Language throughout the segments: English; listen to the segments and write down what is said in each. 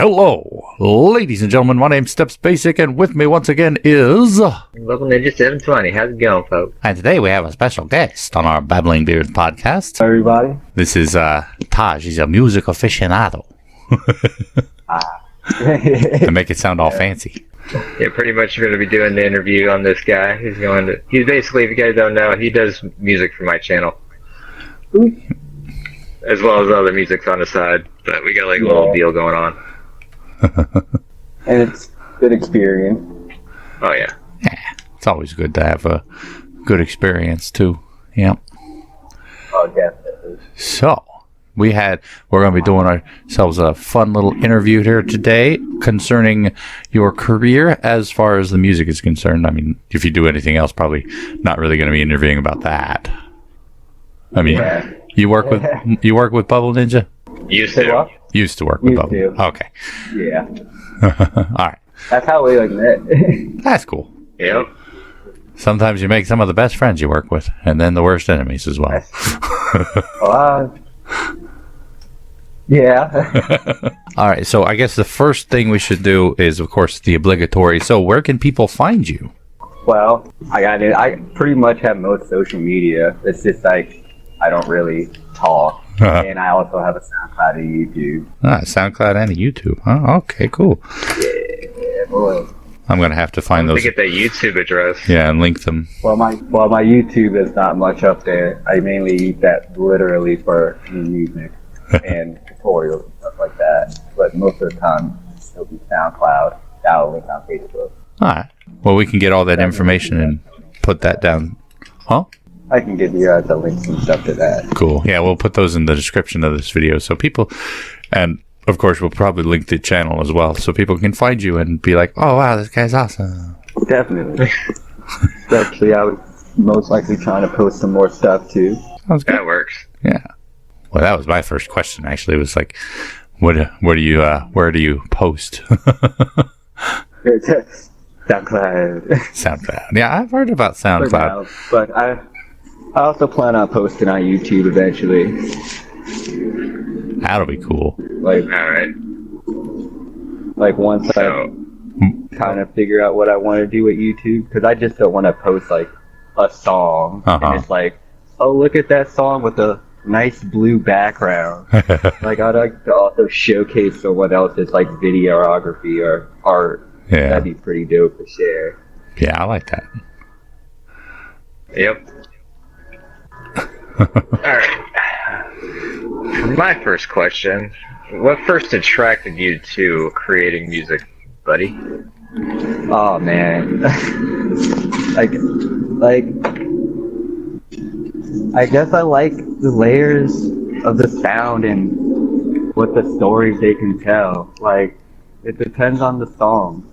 Hello, ladies and gentlemen. My name's Steps Basic, and with me once again is Local Ninja 720. How's it going, folks? And today we have a special guest on our Babbling Beards podcast. Hi, everybody. This is Taj. He's a music aficionado. To make it sound all fancy. Yeah, pretty much we're going to be doing the interview on this guy. He's basically, if you guys don't know, he does music for my channel. As well as other music on the side. But we got like a little deal going on. And it's good experience. Oh, yeah. Yeah, it's always good to have a good experience too. Yep. Oh, definitely. So we're going to be doing ourselves a fun little interview here today concerning your career as far as the music is concerned. I mean, if you do anything else, probably not really going to be interviewing about that. I mean, you work with Bubble Ninja? Used to. Used to work with Bubble. Okay. Yeah. All right. That's how we met. That's cool. Yep. Sometimes you make some of the best friends you work with, and then the worst enemies as well. Yeah. All right. So I guess the first thing we should do is, of course, the obligatory. So where can people find you? Well, I pretty much have most social media. It's just like I don't really talk. And I also have a SoundCloud and YouTube. SoundCloud and YouTube. Oh, okay, cool. Yeah, boy. I'm going to have to find those. To get that YouTube address. Yeah, and link them. Well, my YouTube is not much up there. I mainly use that literally for music and tutorials and stuff like that. But most of the time, it'll be SoundCloud. That'll link on Facebook. All right. Well, we can get all that information and put that down. Huh? I can give you the links and stuff to that. Cool. Yeah, we'll put those in the description of this video so people, and of course we'll probably link the channel as well so people can find you and be like, oh wow, this guy's awesome. Definitely. Especially I was most likely trying to post some more stuff too. That works. Yeah. Well, that was my first question actually. It was like, where do you post? SoundCloud. SoundCloud. Yeah, I've heard about SoundCloud. But I also plan on posting on YouTube eventually. That'll be cool. Like, all right. Like once I kind of figure out what I want to do with YouTube, because I just don't want to post like a song and it's like, oh, look at that song with a nice blue background. Like I'd like to also showcase someone else's like videography or art. Yeah, that'd be pretty dope to share. Yeah, I like that. Yep. Alright. My first question, what first attracted you to creating music, buddy? Oh man. like I guess I like the layers of the sound and what the stories they can tell. Like it depends on the song.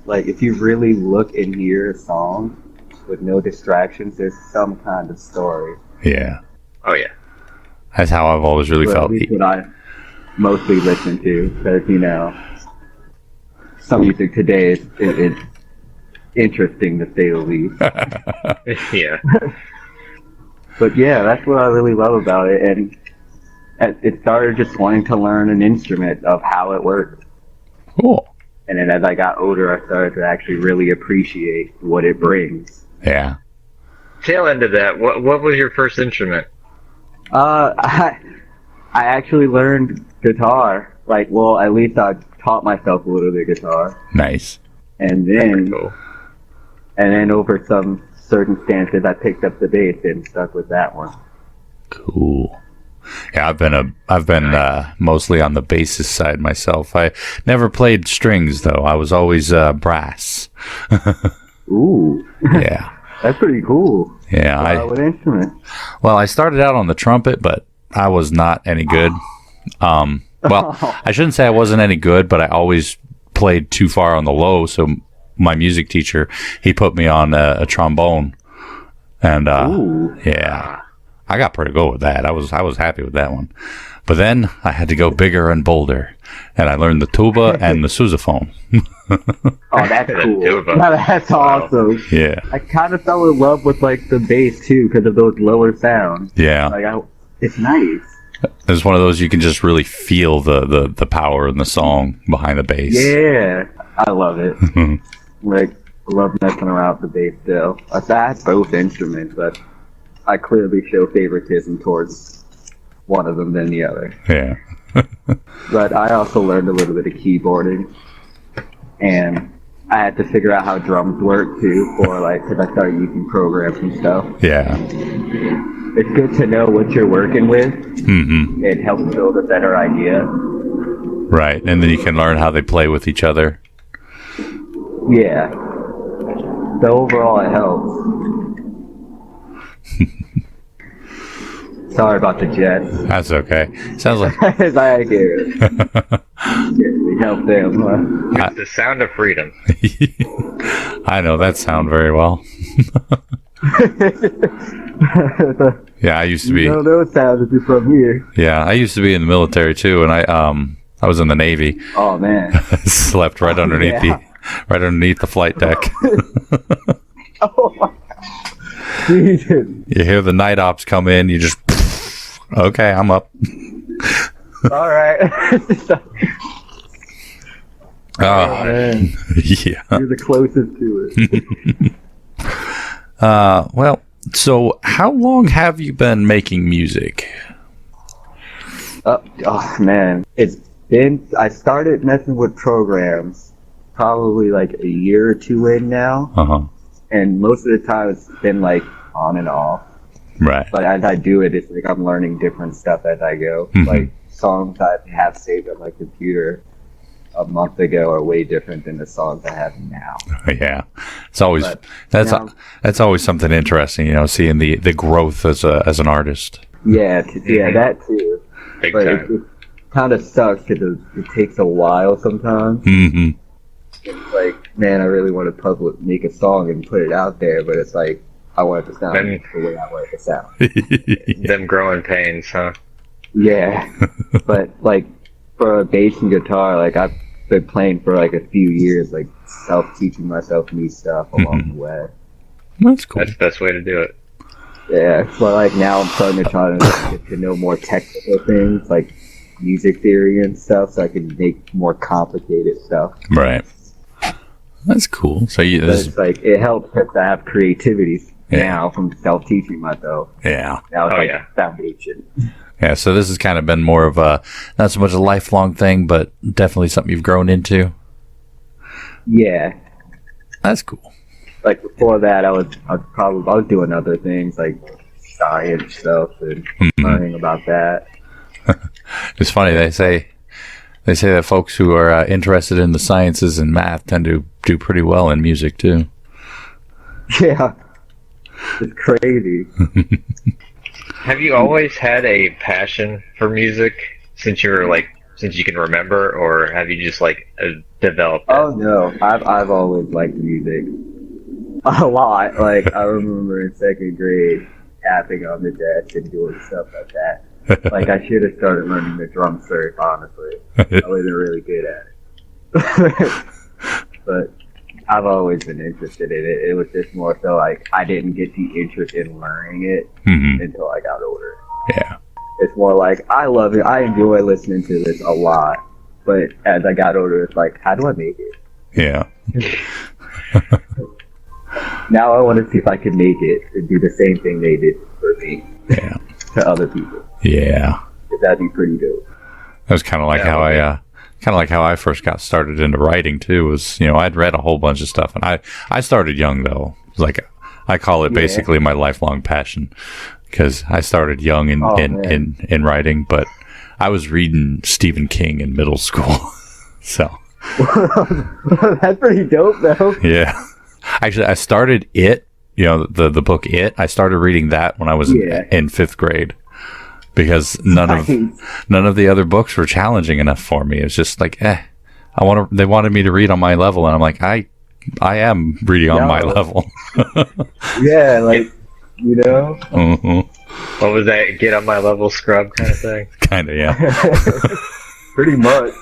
Like if you really look and hear a song with no distractions, there's some kind of story. Yeah. Oh yeah. That's how I've always really felt. That's what I mostly listen to, because some music today is interesting to say the least. Yeah. But yeah, that's what I really love about it, and it started just wanting to learn an instrument of how it works. Cool. And then as I got older, I started to actually really appreciate what it brings. Yeah. Tail end of that, what was your first instrument? I actually learned guitar. Like, well, at least I taught myself a little bit of guitar. Nice. And then over some circumstances, I picked up the bass and stuck with that one. Cool. Yeah, I've been mostly on the bassist side myself. I never played strings though. I was always brass. Ooh. Yeah. That's pretty cool. Yeah. What instrument? Well, I started out on the trumpet, but I was not any good. Well, I shouldn't say I wasn't any good, but I always played too far on the low. So my music teacher, he put me on a trombone, and yeah, I got pretty good with that. I was happy with that one. But then I had to go bigger and bolder, and I learned the tuba and the sousaphone. Oh, that's cool. That's awesome. Yeah. I kind of fell in love with like the bass too because of those lower sounds. Yeah. Like it's nice. It's one of those you can just really feel the power in the song behind the bass. Yeah, I love it. Like, I love messing around with the bass still. I have both instruments, but I clearly show favoritism towards one of them than the other. Yeah. But I also learned a little bit of keyboarding, and I had to figure out how drums work too, because I started using programs and stuff. Yeah. It's good to know what you're working with. Mm-hmm. It helps build a better idea. Right, and then you can learn how they play with each other. Yeah. So overall, it helps. Sorry about the Jets. That's okay. Sounds like I hear it. We help them. It's the sound of freedom. I know that sound very well. Yeah, I used to be. No, those sounds if you're from here. Yeah, I used to be in the military too, and I was in the Navy. Oh man. Slept right underneath the flight deck. Oh my God. Jesus. You hear the night ops come in, you just okay, I'm up. All right. Oh, man. Yeah. You're the closest to it. Well, so how long have you been making music? Oh man, I started messing with programs probably like a year or two in now. Uh-huh. And most of the time it's been like on and off. Right. But as I do it, it's like I'm learning different stuff as I go. Mm-hmm. Like songs I have saved on my computer a month ago are way different than the songs I have now. Yeah, it's always that's always something interesting, seeing the growth as an artist. Yeah, that too. Big but time. it kind of sucks because it takes a while sometimes. Mm-hmm. It's like, man, I really want to make a song and put it out there, but it's like I want it to sound the way I want it to sound. Them growing pains, huh? Yeah, but like for a bass and guitar, like I've been playing for like a few years, like self-teaching myself new stuff along the way. That's cool. That's the best way to do it. Yeah, but like now I'm starting to try to get to know more technical things, like music theory and stuff, so I can make more complicated stuff. Right. That's cool. So it's like it helps because I have creativity now from self-teaching myself. Yeah. Now it's foundation. Yeah, so this has kind of been more of a, not so much a lifelong thing, but definitely something you've grown into. Yeah. That's cool. Like before that, I was doing other things like science stuff and learning about that. It's funny, they say that folks who are interested in the sciences and math tend to do pretty well in music too. Yeah. It's crazy. Have you always had a passion for music since you can remember, or have you just developed it? Oh no, I've always liked music a lot. Like I remember in second grade tapping on the desk and doing stuff like that. Like I should have started learning the drum first, honestly. I wasn't really good at it. But I've always been interested in it. It was just more so like I didn't get the interest in learning it until I got older. Yeah. It's more like I love it. I enjoy listening to this a lot. But as I got older, it's like, how do I make it? Yeah. Now I want to see if I can make it and do the same thing they did for me to other people. Yeah. That'd be pretty dope. That was kind of like how I first got started into writing too. Was I'd read a whole bunch of stuff, and I started young though. Like I call it basically my lifelong passion, because I started young in writing, but I was reading Stephen King in middle school, so that's pretty dope though. Yeah, actually, I started it. The book It. I started reading that when I was in fifth grade. Because none of the other books were challenging enough for me. It's just like, they wanted me to read on my level, and I'm like, I am reading on my level. Yeah, like Mm-hmm. What was that? Get on my level, scrub kind of thing. Kind of, yeah. Pretty much.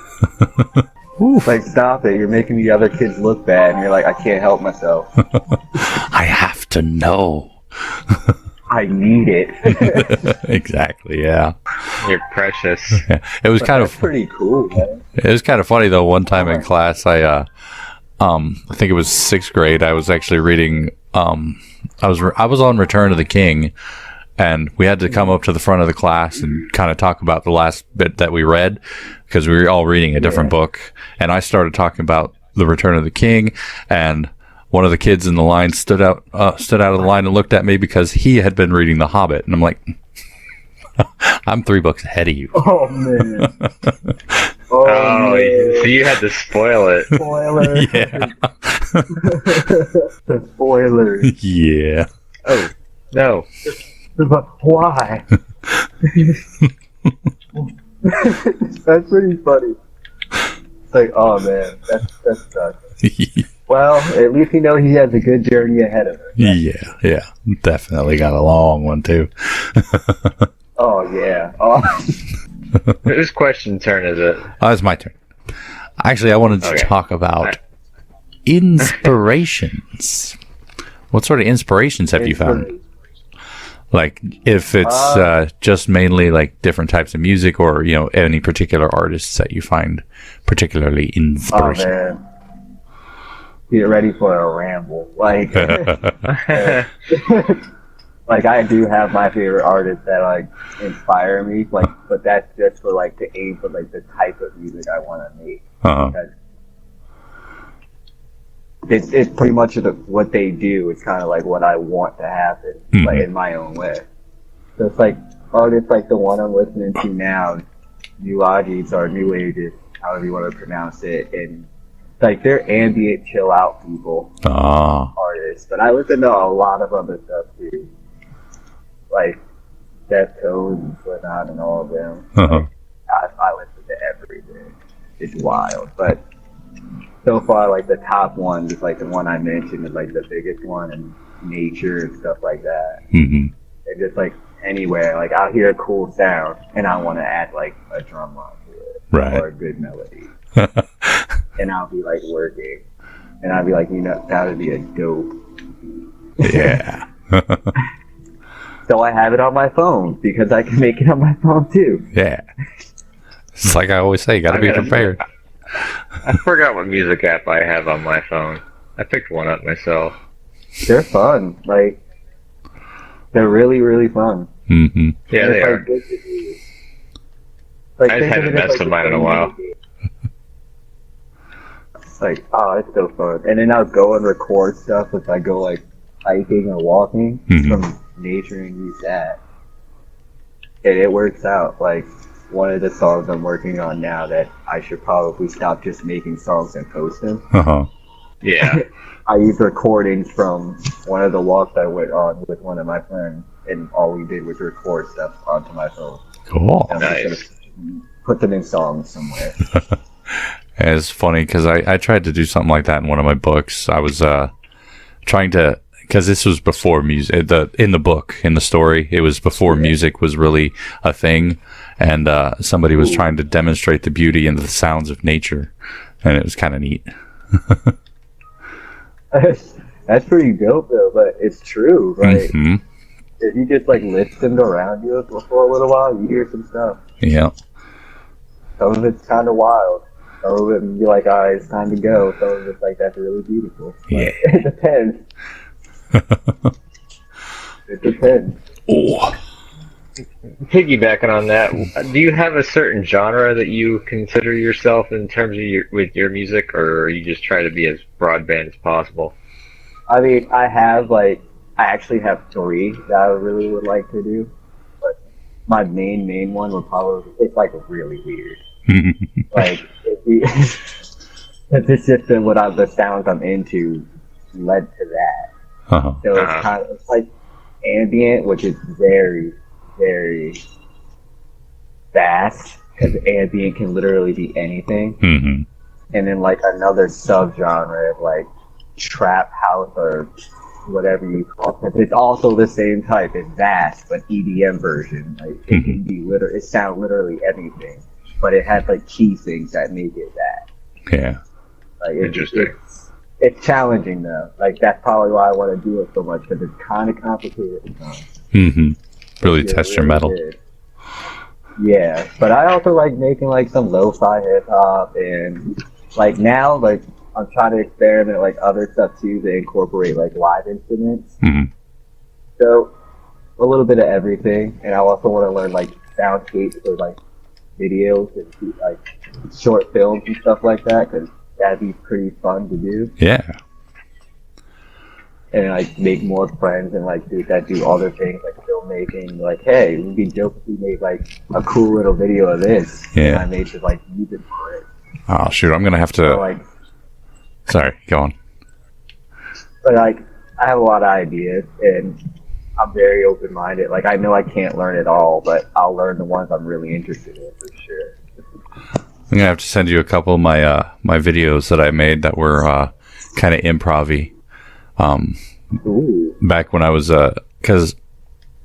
Like, stop it! You're making the other kids look bad, and you're like, I can't help myself. I have to know. I need it. Exactly. Yeah. You're precious. Yeah. It was kind of pretty cool, man. It was kind of funny though. One time in class, I think it was 6th grade. I was actually reading. I was on Return of the King, and we had to come up to the front of the class and kind of talk about the last bit that we read because we were all reading a different book. And I started talking about the Return of the King, and one of the kids in the line stood out of the line and looked at me because he had been reading The Hobbit, and I'm like, I'm 3 books ahead of you. Oh man. Oh, so you had to spoil it. Spoiler. Yeah. The spoilers. Yeah. Oh, no. But why? That's pretty funny. It's like, oh man, that sucks. Well, at least you know he has a good journey ahead of him. Yeah. Definitely got a long one too. Oh yeah. Oh. Whose question turn is it? It's my turn. Actually, I wanted to talk about inspirations. What sort of inspirations have you found? Like, if it's just mainly like different types of music, or any particular artists that you find particularly inspirational. Oh man, get ready for a ramble. Like, like I do have my favorite artists that like inspire me. Like, but that's just for like the aim for like the type of music I want to make. It's pretty much what they do. It's kind of like what I want to happen, like in my own way. So it's like artists like the one I'm listening to now, New Ages or New Ages, however you want to pronounce it, and like they're ambient, chill out people, artists. But I listen to a lot of other stuff too, like Deftones and Slipknot and all of them. Like, I listen to everything. It's wild, but. So far, like the top one, just like the one I mentioned, is like the biggest one, and nature and stuff like that. And just like anywhere, like I'll hear a cool sound, and I want to add like a drum line to it, or a good melody, and I'll be like working, and I'll be like, that would be a dope. Yeah. So I have it on my phone because I can make it on my phone too. Yeah. It's like I always say, you got to be prepared. I forgot what music app I have on my phone. I picked one up myself. They're fun. Like, they're really, really fun. Yeah, they are. Like, I haven't messed with mine in a while. It's like, oh, it's so fun. And then I'll go and record stuff if I go, like, hiking or walking from nature and use that. And it works out. Like, one of the songs I'm working on now that I should probably stop just making songs and post them. Yeah. I use recordings from one of the walks I went on with one of my friends, and all we did was record stuff onto my phone. Cool. And nice. Put them in songs somewhere. It's funny because I tried to do something like that in one of my books. I was trying to, because this was before music, in the story, it was before music was really a thing. And somebody was trying to demonstrate the beauty and the sounds of nature, and it was kind of neat. That's pretty dope, though. But it's true, right? If you just like listen around you for a little while, you hear some stuff. Yeah. Some of it's kind of wild. Some of it be like, all right, it's time to go. Some of it's like, that's really beautiful. Yeah. It depends. It depends. Oh. Piggybacking on that, do you have a certain genre that you consider yourself in terms of your music, or you just try to be as broadband as possible? I mean, I actually have 3 that I really would like to do, but my main one would probably, it's like really weird. Like, it's just that the sounds I'm into led to that. So it's kind of, it's like ambient, which is very, very fast, because ambient can literally be anything. And then like another subgenre of like trap house or whatever you call it. It's also the same type. It's vast, but EDM version. Like it can be it sounds literally anything, but it has like key things that make it that. Yeah. Like interesting. It's challenging though. Like that's probably why I want to do it so much, because it's kind of complicated at times. Really test your metal. Yeah, but I also like making like some lo-fi hip hop, and like now like I'm trying to experiment like other stuff too to incorporate like live instruments. So a little bit of everything, and I also want to learn like soundscapes for like videos and like short films and stuff like that, because that'd be pretty fun to do. Yeah. And like make more friends and like do other things like filmmaking. Like, hey, it would be dope if we made like a cool little video of this. Yeah. And I made just like music for it. Oh shoot, I'm gonna have to. So, like, sorry, go on. But like, I have a lot of ideas, and I'm very open-minded. Like, I know I can't learn it all, but I'll learn the ones I'm really interested in for sure. I'm gonna have to send you a couple of my my videos that I made that were kind of improv-y. Back when I was, because,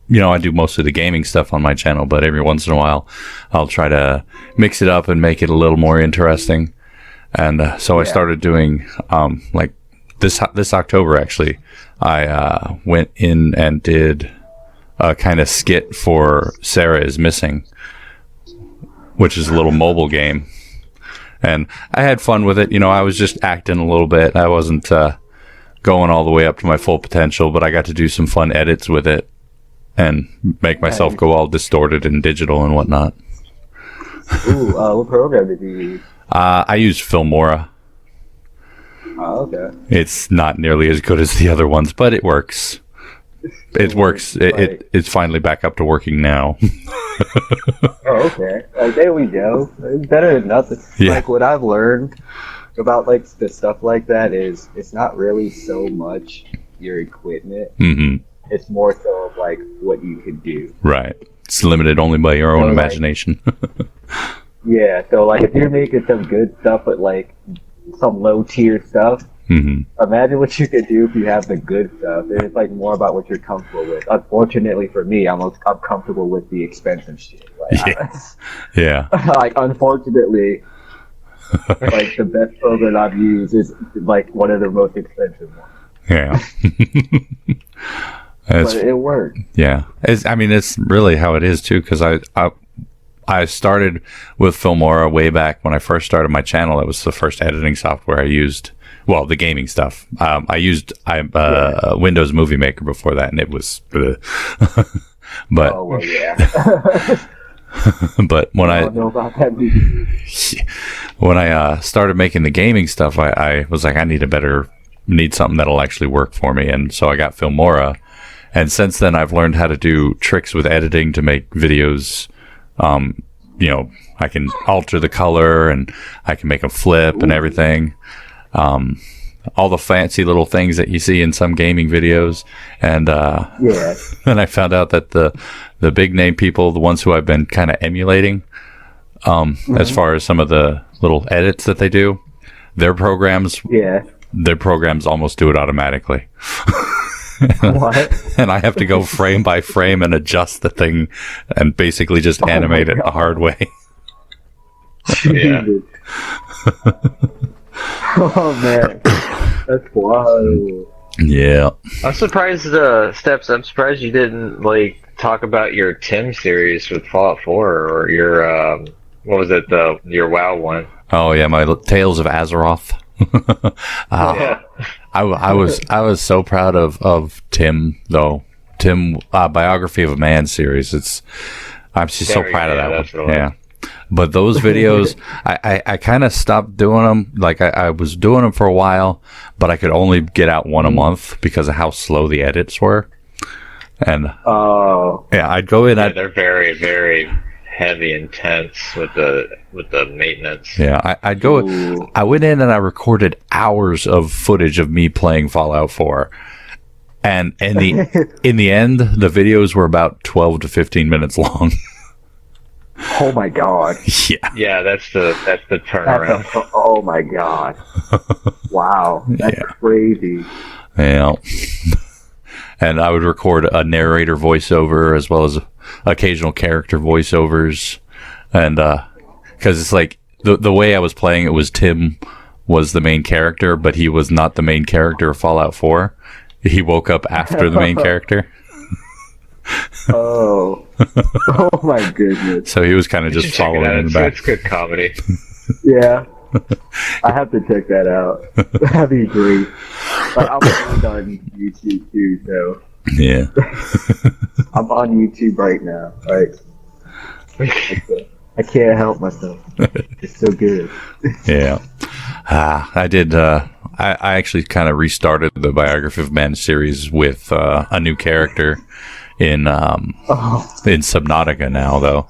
you know, I do most of the gaming stuff on my channel, but every once in a while I'll try to mix it up and make it a little more interesting. And so I started doing, like this October, actually, I went in and did a kind of skit for Sarah is Missing, which is a little mobile game. And I had fun with it. You know, I was just acting a little bit. I wasn't going all the way up to my full potential, but I got to do some fun edits with it and make myself go all distorted and digital and whatnot. Ooh, what program did you use? I used Filmora. Oh, okay. It's not nearly as good as the other ones, but it works. It works. It's finally back up to working now. Oh, okay. Like, there we go. It's better than nothing. Yeah. Like, what I've learned about like the stuff like that is it's not really so much your equipment. It's more so of like what you could do. Right. It's limited only by your own imagination. Yeah. So like if you're making some good stuff, but like some low tier stuff, imagine what you could do if you have the good stuff. And it's like more about what you're comfortable with. Unfortunately for me, I'm comfortable with the expensive shit. Like, yeah. Like unfortunately. Like the best program I've used is like one of the most expensive ones. Yeah. But it worked. Yeah. It's really how it is too, because I started with Filmora way back when I first started my channel. It was the first editing software I used. Well, the gaming stuff. I used Windows Movie Maker before that, and it was but oh well, yeah. But when I know about that when I started making the gaming stuff, I was like, I need something that'll actually work for me, and so I got Filmora. And since then, I've learned how to do tricks with editing to make videos. You know, I can alter the color, and I can make them flip and everything. All the fancy little things that you see in some gaming videos. And and I found out that the big name people, the ones who I've been kind of emulating, as far as some of the little edits that they do, their programs almost do it automatically. What? And I have to go frame by frame and adjust the thing and basically just animate it the hard way. Yeah. Oh man, that's wild. Yeah. I'm surprised, Steps. I'm surprised you didn't like talk about your Tim series with Fallout 4 or your what was it, your WoW one? Oh yeah, my Tales of Azeroth. Yeah. I was so proud of Tim though. Tim Biography of a Man series. I'm just so proud of that one. Yeah. But those videos, I kind of stopped doing them. Like I was doing them for a while, but I could only get out one a month because of how slow the edits were. And I'd go in. They're very, very heavy, intense with the maintenance. Yeah, I'd go. Ooh. I went in and I recorded hours of footage of me playing Fallout 4. And in the end, the videos were about 12 to 15 minutes long. Oh my god! Yeah, that's the turnaround. Oh my god! Wow, that's crazy. Yeah, and I would record a narrator voiceover as well as occasional character voiceovers, and because it's like the way I was playing it was Tim was the main character, but he was not the main character of Fallout 4. He woke up after the main character. Oh. Oh my goodness. So he was kind of just following in the back. It's good comedy. Yeah. I have to check that out. That'd be great. Like, I'm on YouTube too, so. Yeah. I'm on YouTube right now. Like, I can't help myself. It's so good. Yeah. I did. I actually kind of restarted the Biography of Man series with a new character in Subnautica now, though.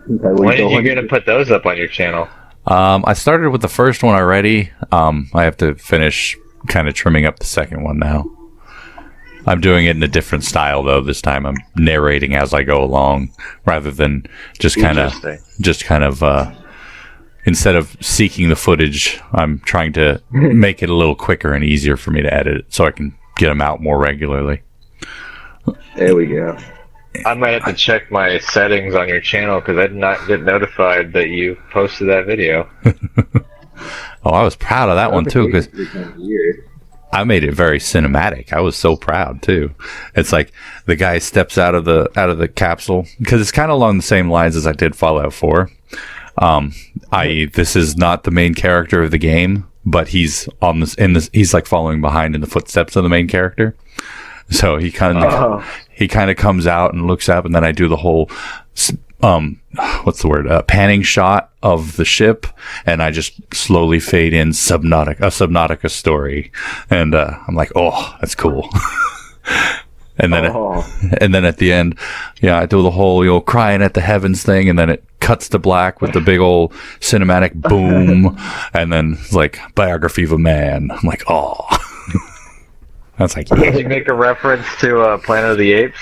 Okay, when are you going to put those up on your channel? I started with the first one already. I have to finish kind of trimming up the second one now. I'm doing it in a different style, though. This time I'm narrating as I go along, rather than just kind of, instead of seeking the footage, I'm trying to make it a little quicker and easier for me to edit, so I can get them out more regularly. There we go. I might have to check my settings on your channel because I did not get notified that you posted that video. Oh, I was proud of that one too, because I made it very cinematic. I was so proud too. It's like the guy steps out of the capsule, because it's kind of along the same lines as I did Fallout 4. I.e., this is not the main character of the game, but he's he's like following behind in the footsteps of the main character. So he kind of comes out and looks up, and then I do the whole panning shot of the ship, and I just slowly fade in Subnautica story, and I'm like, oh, that's cool. And then at the end, I do the whole crying at the heavens thing, and then it cuts to black with the big old cinematic boom, and then it's like Biography of a Man. I'm like, oh. That's like, Did you make a reference to Planet of the Apes?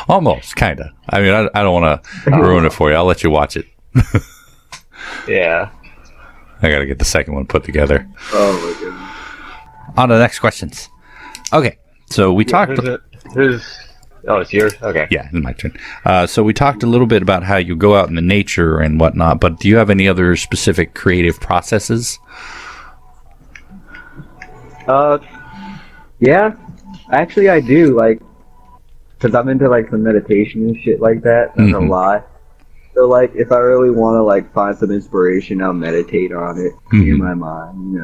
Almost, kind of. I mean, I don't want to ruin it for you. I'll let you watch it. Yeah. I got to get the second one put together. Oh, my goodness. On to the next questions. Okay, so we talked... it's yours? Okay. Yeah, it's my turn. So we talked a little bit about how you go out in the nature and whatnot, but do you have any other specific creative processes? Yeah, actually I do, like, because I'm into, like, some meditation and shit like that, that's a lie. So, like, if I really want to, like, find some inspiration, I'll meditate on it, clear my mind,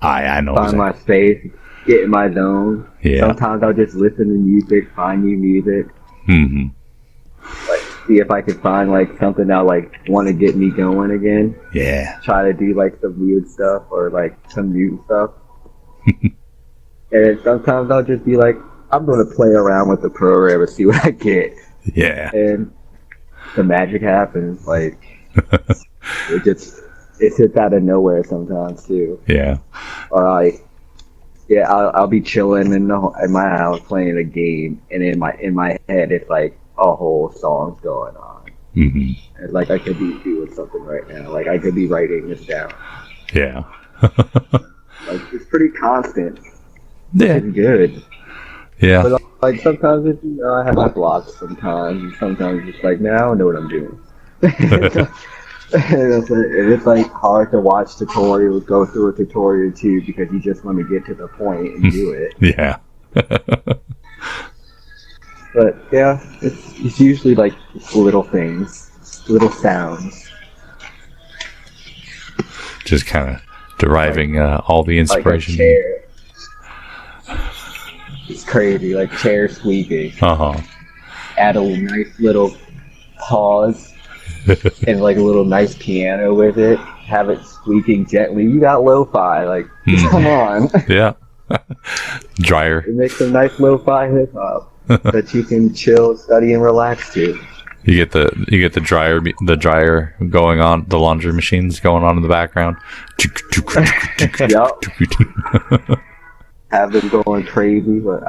I know. Find my space, get in my zone. Yeah. Sometimes I'll just listen to music, find new music. Like, see if I can find, like, something that'll, like, want to get me going again. Yeah. Try to do, like, some weird stuff or, like, some new stuff. And sometimes I'll just be like, I'm going to play around with the program and see what I get. Yeah. And the magic happens. Like, it hits out of nowhere sometimes, too. Yeah. Or I'll be chilling in my house playing a game, and in my head, it's like a whole song's going on. And, like, I could be doing something right now. Like, I could be writing this down. Yeah. Like, it's pretty constant. Yeah. It's good. Yeah. But, like, sometimes I have my blocks sometimes, and sometimes it's like, man, I don't know what I'm doing. And it's like hard to watch tutorials, go through a tutorial too, because you just want to get to the point and do it. Yeah. But yeah, it's usually like little things, little sounds. Just kind of deriving all the inspiration. Like a chair. It's crazy, like chair squeaking. Add a nice little pause and like a little nice piano with it. Have it squeaking gently. You got lo-fi, like come on. Yeah. Dryer. It makes some nice lo-fi hip hop that you can chill, study, and relax to. You get the dryer going on, the laundry machines going on in the background. Yup. Have them going crazy, but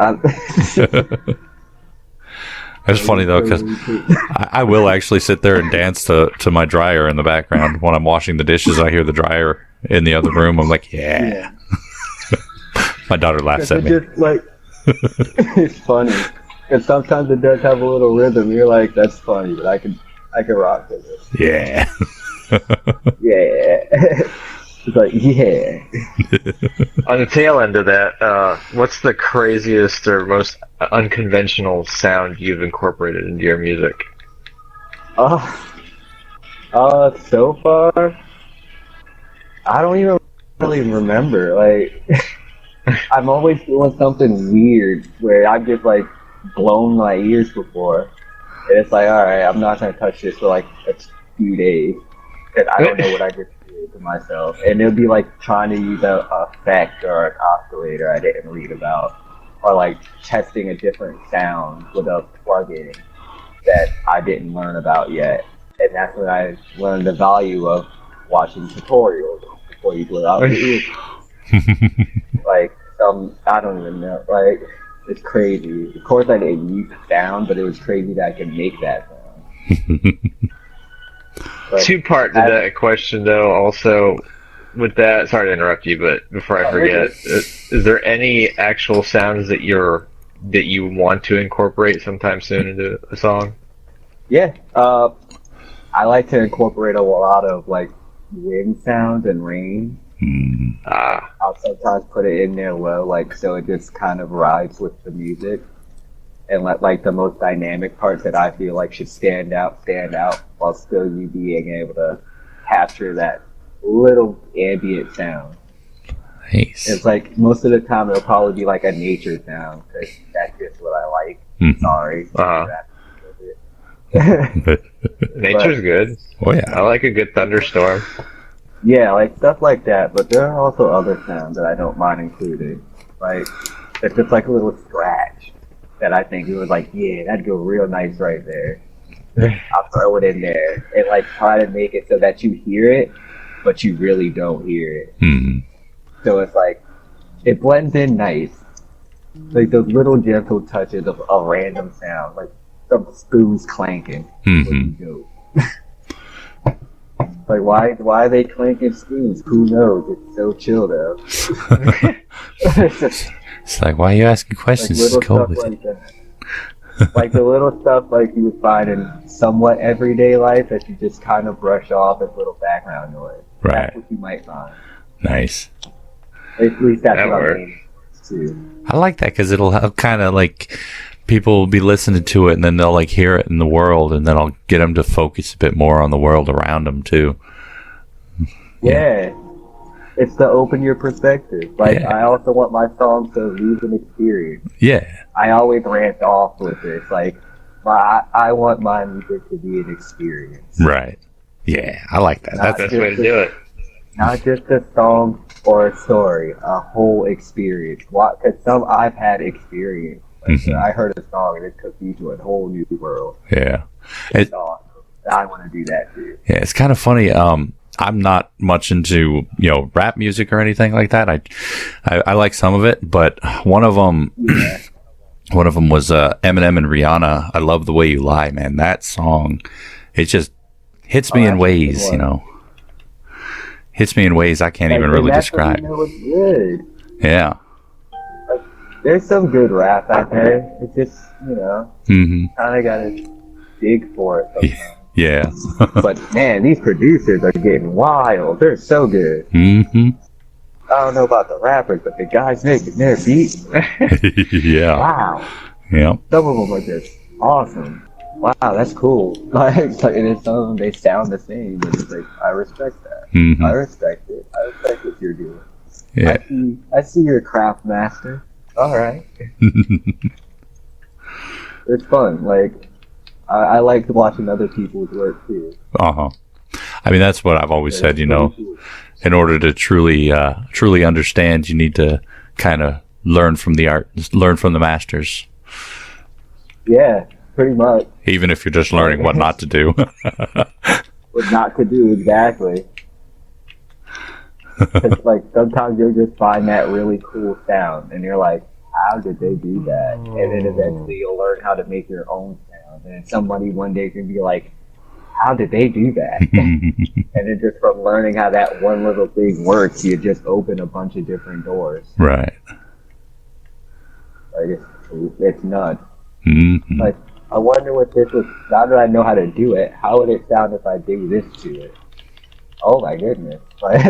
it's funny though, because I will actually sit there and dance to my dryer in the background when I'm washing the dishes. I hear the dryer in the other room. I'm like, yeah. My daughter laughs at me. Just like it's funny, and sometimes it does have a little rhythm. You're like, that's funny, but I can rock with it. Yeah. Yeah. It's like, yeah. On the tail end of that, what's the craziest or most unconventional sound you've incorporated into your music? So far, I don't even really remember. Like, I'm always doing something weird where I've just like blown my ears before, and it's like, all right, I'm not gonna touch this for like a few days because I don't know what I just did to myself, and it'll be like trying to use a effect or an oscillator I didn't read about, or like testing a different sound with a plugin that I didn't learn about yet. And that's when I learned the value of watching tutorials before you blow out your ears. Like, I don't even know. Like, it's crazy. Of course, I didn't use the sound, but it was crazy that I could make that sound. Two-part to that question, though, also, with that, sorry to interrupt you, but before I forget, is there any actual sounds that you want to incorporate sometime soon into a song? Yeah. I like to incorporate a lot of like wind sounds and rain. I'll sometimes put it in there low, like so it just kind of rides with the music, and let like the most dynamic parts that I feel like should stand out, while still you being able to capture that little ambient sound. Nice. It's like most of the time it'll probably be like a nature sound because that's just what I like. Sorry. Nature's good. Oh yeah. I like a good thunderstorm. Yeah, like stuff like that. But there are also other sounds that I don't mind including. Like if it's like a little scratch that I think it was like, yeah, that'd go real nice right there. I'll throw it in there and like try to make it so that you hear it, but you really don't hear it. So it's like it blends in nice. Like those little gentle touches of a random sound, like some spoons clanking. Like why are they clanking spoons? Who knows? It's so chill though. It's like, why are you asking questions? Like it's cold. Like that. Like the little stuff like you would find in somewhat everyday life that you just kind of brush off as little background noise. Right. That's what you might find. Nice. At least that's what I'm aiming too. I like that because it'll kind of like people will be listening to it and then they'll like hear it in the world and then I'll get them to focus a bit more on the world around them too. Yeah. It's to open your perspective. Like I also want my songs to leave an experience. Yeah. I always rant off with this. Like I want my music to be an experience. Right. Yeah, I like that. That's the best way to do it. Not just a song or a story, a whole experience. Because I've had experience. Like, I heard a song and it took me to a whole new world. Yeah. It's awesome. I want to do that too. Yeah, it's kind of funny. I'm not much into rap music or anything like that. I like some of it, but one of them was Eminem and Rihanna. I love the way you lie, man. That song, it just hits me in ways, hits me in ways I can't even really describe. It's good. Yeah. Like, there's some good rap out there. It's just kind of gotta dig for it sometimes. Yeah. But man, these producers are getting wild. They're so good. I don't know about the rappers, but the guys making their beats. Yeah. Wow. Yeah. Some of them are just awesome. Wow, that's cool. Like, and then some of them they sound the same, and it's like I respect that. I respect it. I respect what you're doing. Yeah. I see you're a craft master. All right. It's fun. Like. I like watching other people's work too. I mean, that's what I've always said. In order to truly understand, you need to kind of learn from the art, learn from the masters. Yeah, pretty much. Even if you're just learning what not to do. What not to do, exactly. It's like sometimes you'll just find that really cool sound, and you're like, "How did they do that?" And then eventually you'll learn how to make your own sound. And somebody one day can be like, how did they do that? And then just from learning how that one little thing works, you just open a bunch of different doors. Right. Like it's nuts. Like, I wonder what this was. Now that I know how to do it, how would it sound if I do this to it? Oh my goodness. Like,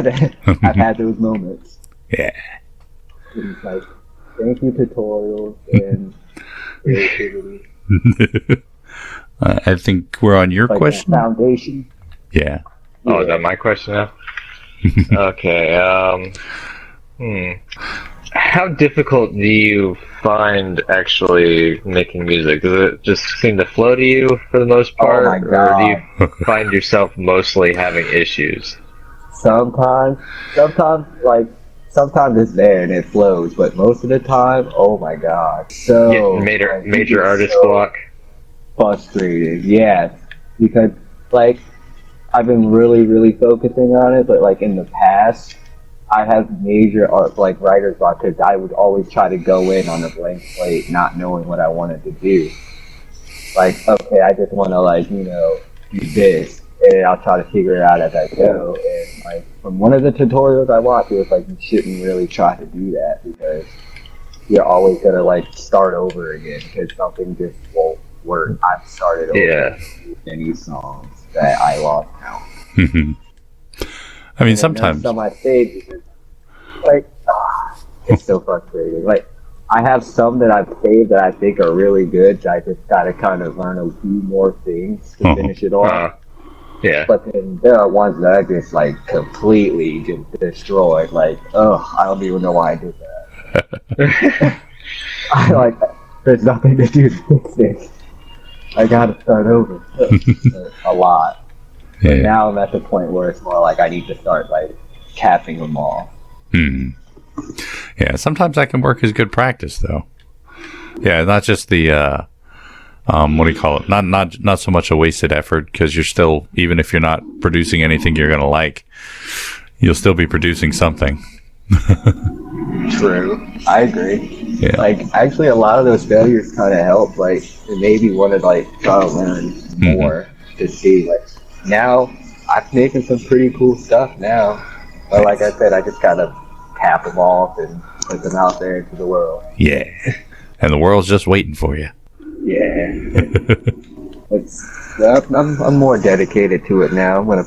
I've had those moments. Yeah. It's like, thank you tutorials and creativity. I think we're on your like question. Foundation. Yeah. Oh, is that my question now? Okay. How difficult do you find actually making music? Does it just seem to flow to you for the most part? Oh my God. Or do you find yourself mostly having issues? Sometimes it's there and it flows, but most of the time, oh my God. So Major artist block. Frustrated, yes. Because like I've been really, really focusing on it, but like in the past I have major art like writer's block because I would always try to go in on a blank slate, not knowing what I wanted to do. Like, okay, I just want to like, do this, and I'll try to figure it out as I go. And like from one of the tutorials I watched, it was like you shouldn't really try to do that because you're always gonna like start over again because something just won't work. I've started over many songs that I lost count. I mean, sometimes some I saved because, like, it's so frustrating. Like, I have some that I've saved that I think are really good. So I just gotta kind of learn a few more things to finish it off. Yeah. But then there are ones that I just like completely just destroyed. Like, I don't even know why I did that. I like, there's nothing to do to fix this. I gotta start over a lot. But now I'm at the point where it's more like I need to start like capping them all. Yeah, sometimes that can work as good practice, though. Yeah, not just the what do you call it? Not so much a wasted effort because you're still, even if you're not producing anything you're gonna like, you'll still be producing something. True, I agree. Yeah. Like actually, a lot of those failures kind of help. Like it made me want to like try to learn more to see like. Now, I'm making some pretty cool stuff now. But like I said, I just gotta tap them off and put them out there into the world. Yeah. And the world's just waiting for you. Yeah. I'm more dedicated to it now. I'm gonna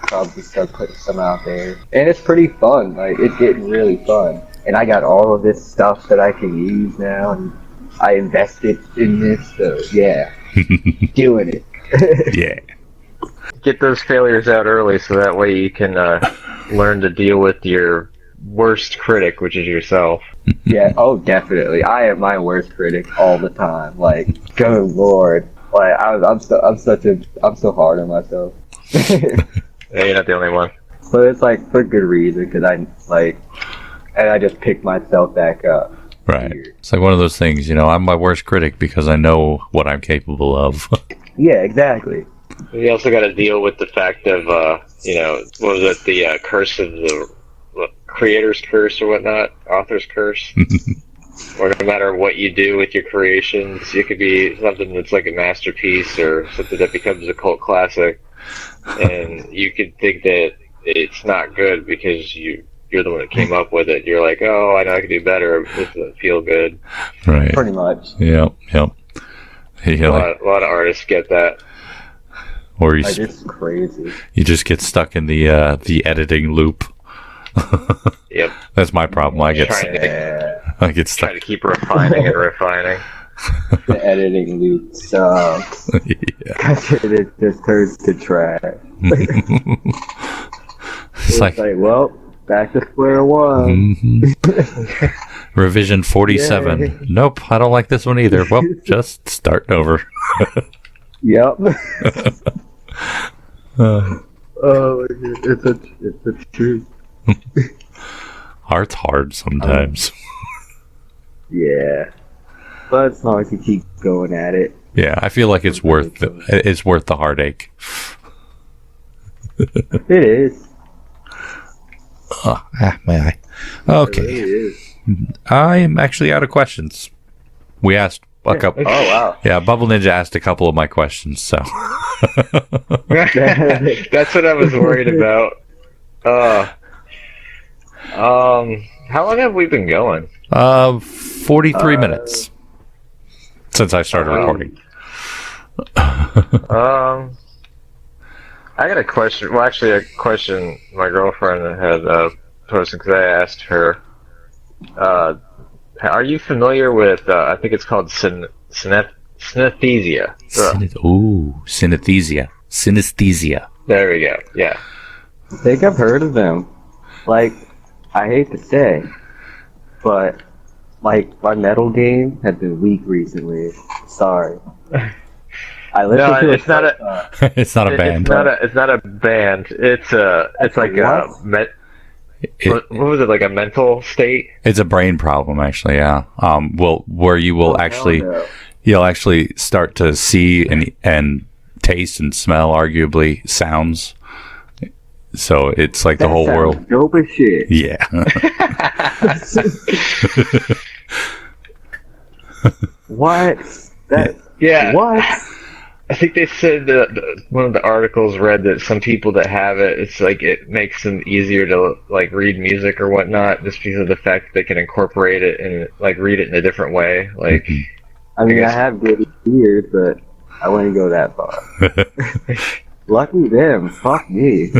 probably start putting some out there. And it's pretty fun. Like, it's getting really fun. And I got all of this stuff that I can use now. And I invested in this, so yeah. Doing it. Yeah. Get those failures out early so that way you can learn to deal with your worst critic, which is yourself. Yeah, oh definitely. I am my worst critic all the time. Like, good lord. Like I'm so hard on myself. Yeah, you're not the only one. But it's like for good reason because I just pick myself back up. Right. It's like one of those things, I'm my worst critic because I know what I'm capable of. Yeah, exactly. You also got to deal with the fact of, what was it, the curse of the creator's curse or whatnot, author's curse. Or no matter what you do with your creations, it could be something that's like a masterpiece or something that becomes a cult classic, and you could think that it's not good because you're the one that came up with it. You're like, oh, I know I can do better. This doesn't feel good. Right. Pretty much. Yep. Yeah, a lot of artists get that. Or it's crazy. You just get stuck in the editing loop. Yep. That's my problem. I get stuck. Trying to keep refining and refining. The editing loop sucks. Yeah. It just turns to trash. It's like, well, back to square one. Revision 47. Yay. Nope, I don't like this one either. Well, just start over. Yep. It's the truth. Art's hard sometimes. Yeah, but it's hard to keep going at it. Yeah, I feel like it's worth the heartache. It is. May I? Okay. It really is. I'm actually out of questions. We asked a couple. Oh wow! Yeah, Bubble Ninja asked a couple of my questions, so. That's what I was worried about. How long have we been going? 43 minutes since I started recording. I got a question. Well, actually, a question my girlfriend had posted because I asked her Are you familiar with? I think it's called synesthesia. Synesthesia. Synesthesia. There we go. Yeah. I think I've heard of them. Like, I hate to say, but like my metal game has been weak recently. Sorry. I listened to it's not a. It's not a band. It's not a band. It's like what was it, like a mental state? It's a brain problem, actually. Yeah. Where you will you'll actually start to see and taste and smell, arguably, sounds. So it's like the whole world. Dope as shit. Yeah. What? Yeah. What? I think they said that one of the articles read that some people that have it, it's like it makes them easier to like read music or whatnot, just because of the fact that they can incorporate it and like read it in a different way. Like, I mean, I have good ears, but I wouldn't go that far. Lucky them. Fuck me.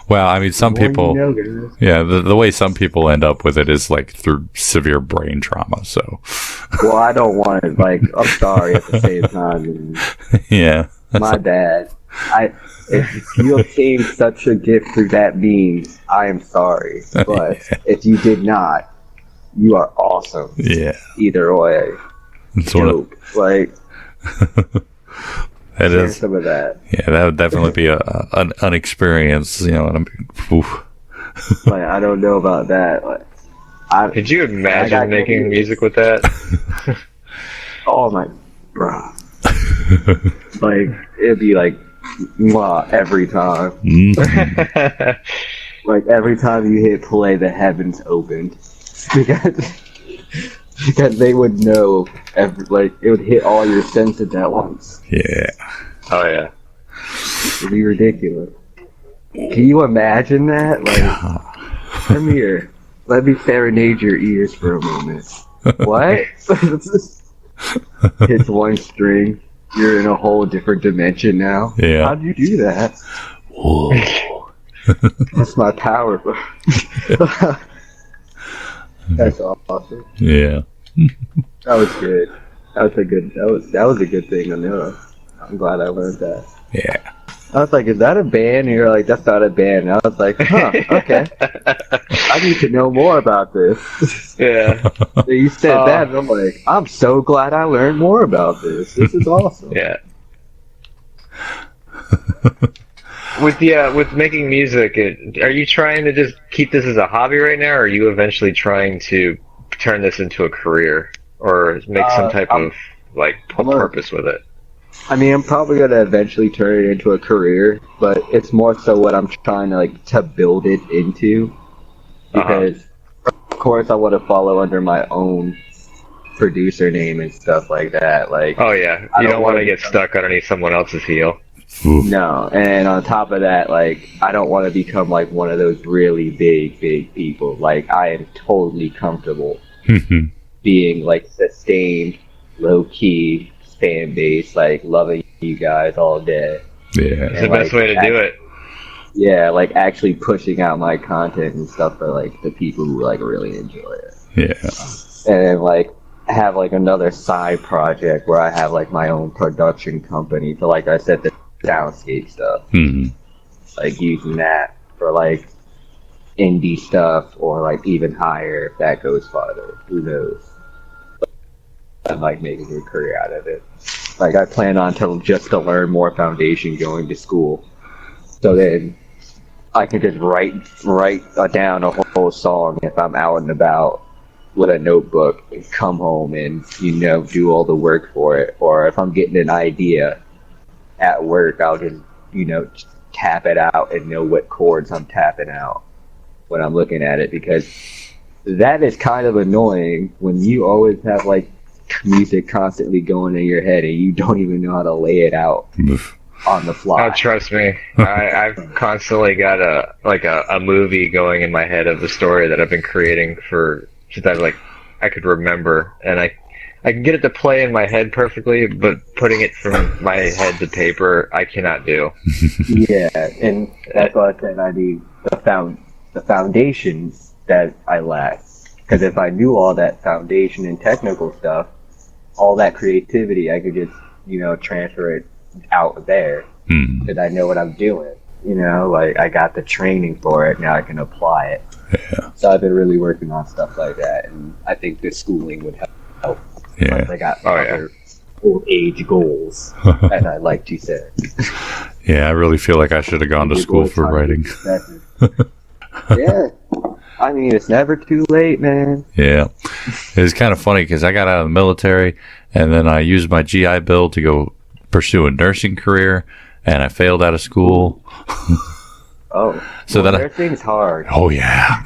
Well, I mean, some people. The way some people end up with it is like through severe brain trauma. So. Well, I don't want it. Like, I'm sorry at the same time. Yeah. My bad. If you obtained such a gift through that means, I am sorry. But if you did not, you are awesome. Yeah. Either way. Dope. Like. It is some of that. Yeah, that would definitely be an experience. You know what I mean? Oof. Like, I don't know about that. Like, could you imagine making music with that? Oh my, bro! Like, it'd be like, mwah, every time. Like every time you hit play, the heavens opened because they would know, like, it would hit all your senses at once. Yeah. Oh, yeah. It'd be ridiculous. Can you imagine that? Like, come here. Let me serenade your ears for a moment. What? Hits one string. You're in a whole different dimension now. Yeah. How'd you do that? Whoa. That's my power. That's awesome. Yeah. That was good. That was a good thing to know. I'm glad I learned that. Yeah. I was like, is that a band? And you're like, that's not a band. And I was like, huh, okay. I need to know more about this. Yeah. So you said that, and I'm like, I'm so glad I learned more about this. This is awesome. Yeah. With making music, are you trying to just keep this as a hobby right now, or are you eventually trying to turn this into a career, or make some type of like purpose with it? I mean, I'm probably gonna eventually turn it into a career, but it's more so what I'm trying to build it into, because of course I want to follow under my own producer name and stuff like that. Like, oh yeah, you don't want to get stuck underneath someone else's heel. No, and on top of that, like, I don't want to become like one of those really big people. Like, I am totally comfortable being like sustained, low key fan base, like loving you guys all day. Yeah, it's the best way to do it. Yeah, like actually pushing out my content and stuff for like the people who like really enjoy it. Yeah, and then like have like another side project where I have like my own production company for, like I said, the soundscape stuff. Like using that for like indie stuff, or like even higher if that goes farther. Who knows? I'm like making a career out of it. Like, I plan on to learn more foundation going to school, so then I can just write down a whole song if I'm out and about with a notebook and come home and do all the work for it. Or if I'm getting an idea at work, I'll just tap it out and know what chords I'm tapping out when I'm looking at it, because that is kind of annoying when you always have like music constantly going in your head and you don't even know how to lay it out on the fly. Oh, trust me, I've constantly got a movie going in my head of the story that I've been creating since I could remember, and I can get it to play in my head perfectly, but putting it from my head to paper, I cannot do. Yeah, and that's what I said. I need the foundations that I lack. Because if I knew all that foundation and technical stuff, all that creativity, I could just, transfer it out there. Because I know what I'm doing. Like I got the training for it. Now I can apply it. Yeah. So I've been really working on stuff like that, and I think the schooling would help. Yeah. Once I got other old age goals, as I like to say. Yeah, I really feel like I should have gone to school for writing. Yeah. I mean, it's never too late, man. Yeah. It's kind of funny because I got out of the military and then I used my GI Bill to go pursue a nursing career and I failed out of school. Oh. So well, nursing's hard. Oh, yeah.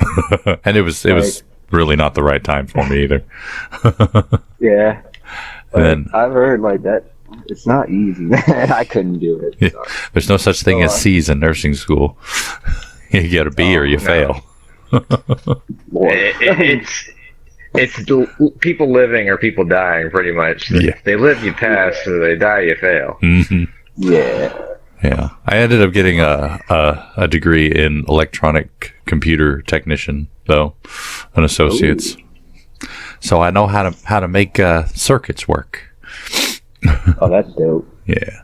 And it was really not the right time for me either. Yeah. And then, I've heard like that. It's not easy, man. I couldn't do it. Yeah, there's no such thing as C's in nursing school. You get a B or you fail. It's people living or people dying, pretty much. Yeah. If they live, you pass. If they die, you fail. Mm-hmm. Yeah. Yeah. I ended up getting a degree in electronic computer technician, though, an associate's. Ooh. So I know how to make circuits work. Oh, that's dope. Yeah.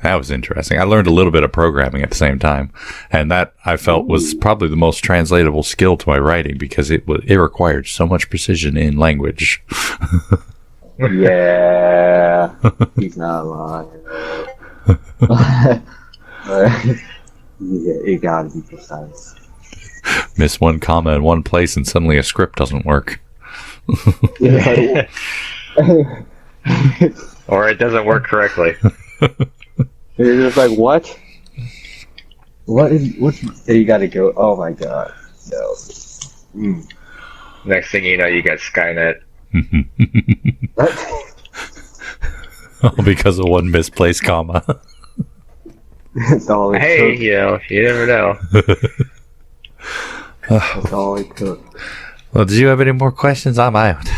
That was interesting. I learned a little bit of programming at the same time, and that I felt was probably the most translatable skill to my writing because it required so much precision in language. Yeah, he's not lying. Yeah, it gotta be precise. Miss one comma in one place, and suddenly a script doesn't work. Or it doesn't work correctly. You're just like, what? What's? You gotta go. Oh my god, no. Next thing you know, you got Skynet. All because of one misplaced comma. That's all it took. You never know. That's all it took. Well, did you have any more questions? I'm out.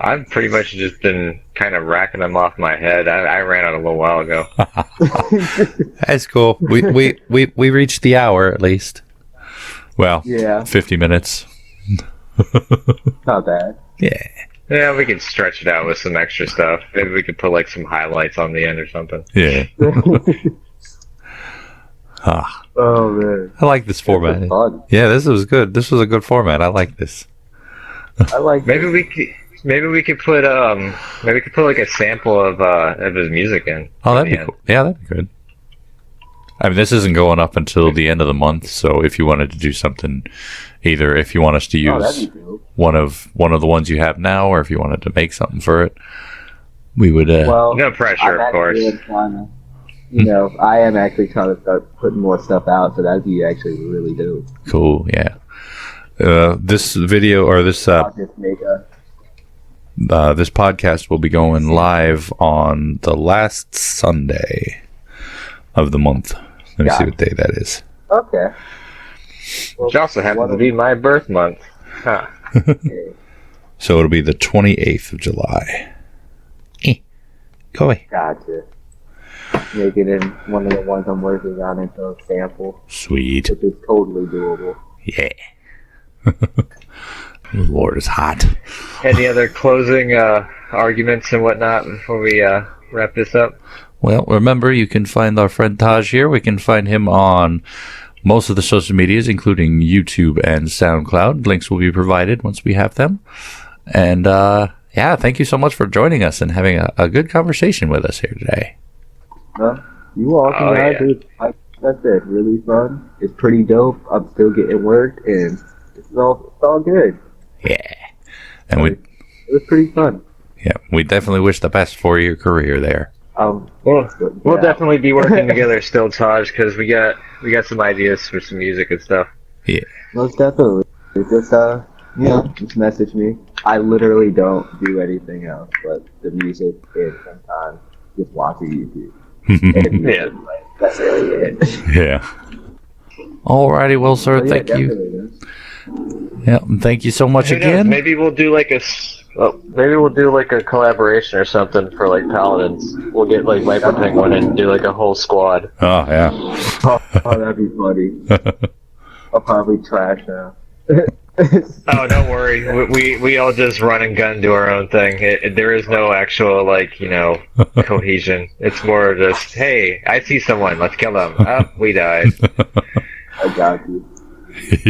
I've pretty much just been kind of racking them off my head. I ran out a little while ago. That's cool. We reached the hour at least. Well, yeah, 50 minutes. Not bad. Yeah. Yeah, we could stretch it out with some extra stuff. Maybe we could put like some highlights on the end or something. Yeah. Oh man, I like this format. Yeah, this was good. This was a good format. I like this. I like. Maybe we could put like a sample of his music in. Oh, that'd be cool. Yeah, that'd be good. I mean, this isn't going up until the end of the month, so if you wanted to do something, either if you want us to use one of the ones you have now, or if you wanted to make something for it, we would. Well, no pressure, of course. I am actually trying to start putting more stuff out, so that'd be actually really dope. Cool, yeah. This video or this this podcast will be going live on the last Sunday of the month. Let me see what day that is. Okay. Which also happens to be my birth month. Huh. So it'll be the 28th of July. Go away. Gotcha. Make it in one of the ones I'm working on into a sample. Sweet. Which is totally doable. Yeah. Lord, it's hot. Any other closing arguments and whatnot before we wrap this up? Well, remember, you can find our friend Taj here. We can find him on most of the social medias, including YouTube and SoundCloud. Links will be provided once we have them. And, thank you so much for joining us and having a good conversation with us here today. Well, you all can Like I said, really fun. It's pretty dope. I'm still getting work, and it's all good. Yeah. And it was pretty fun. Yeah, we definitely wish the best for your career there. We'll definitely be working together still, Taj, because we got some ideas for some music and stuff. Yeah. Most definitely. Just just message me. I literally don't do anything else but the music and sometimes just watching YouTube. Yeah. That's really it. Yeah. Alrighty, well, sir, thank you. Yeah, thank you so much again. Maybe we'll do like a collaboration or something for like Paladins. We'll get like Viper Penguin and do like a whole squad. Oh yeah. Oh, that'd be funny. I'll probably trash now. Oh, don't worry. We all just run and gun do our own thing. There is no actual cohesion. It's more just, hey, I see someone, let's kill them. Oh, we died. I got you.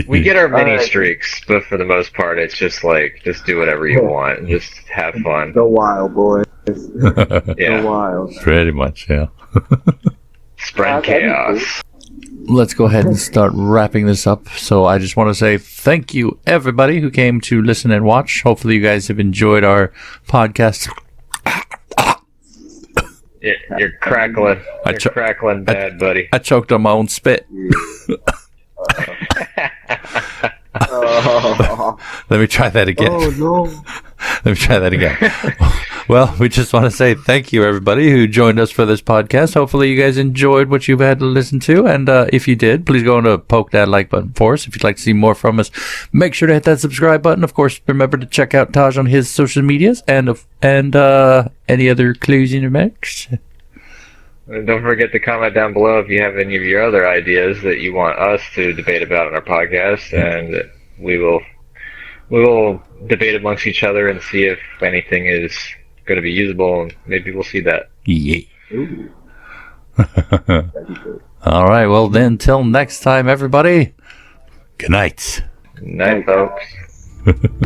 We get our mini streaks, but for the most part, it's just just do whatever you want and just have fun. Go wild, boys. Go wild. Pretty much, yeah. Spread chaos. Let's go ahead and start wrapping this up. So I just want to say thank you, everybody who came to listen and watch. Hopefully you guys have enjoyed our podcast. You're crackling. You're crackling bad, buddy. I choked on my own spit. Let me try that again. Oh, no. Let me try that again. Well, we just want to say thank you, everybody who joined us for this podcast. Hopefully you guys enjoyed what you've had to listen to. And if you did, please go and poke that like button for us. If you'd like to see more from us, make sure to hit that subscribe button. Of course, remember to check out Taj on his social medias and any other closing remarks. And don't forget to comment down below if you have any of your other ideas that you want us to debate about on our podcast, and we will debate amongst each other and see if anything is going to be usable, and maybe we'll see that. Yeah. All right. Well, then, till next time, everybody. Good night. Night, folks.